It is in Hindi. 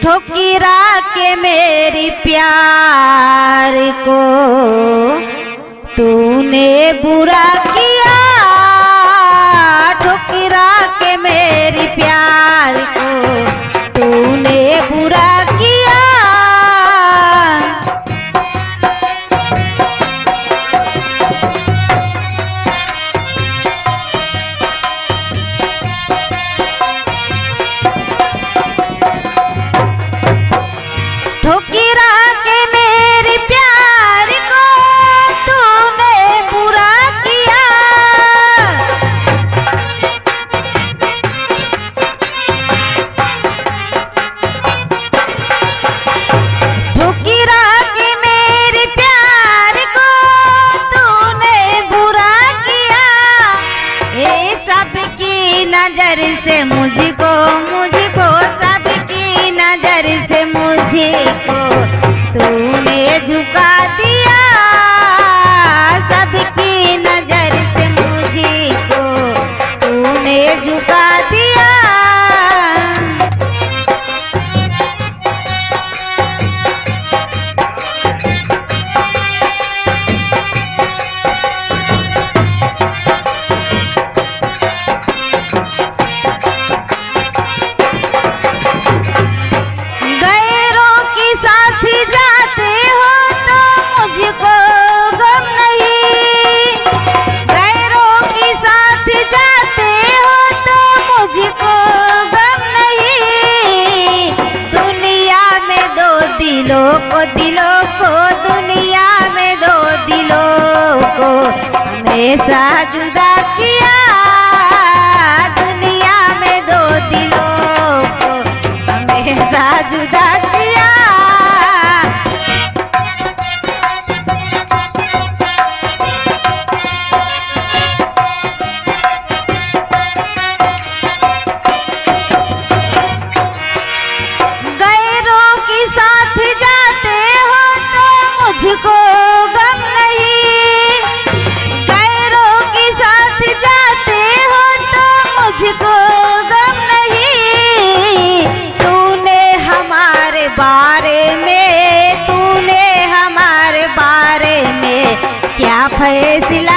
ठुकरा के मेरी प्यार को तूने बुरा किया, ठुकरा के मेरी प्यार को तूने बुरा किया। ठुकरा के मेरे प्यार को तूने बुरा किया, ठुकरा के मेरे प्यार को तूने बुरा किया। ये सबकी नजर से मुझको सबकी नजर से मुझको तूने झुका दिया, सबकी नजर से मुझको तूने झुका दिया। दिलों को दुनिया में दो दिलों को हमेशा जुदा किया, दुनिया में दो दिलों को हमेशा जुदा किया। मुझको गम नहीं, गैरों के साथ जाते हो तो मुझको गम नहीं। तूने हमारे बारे में क्या फैसला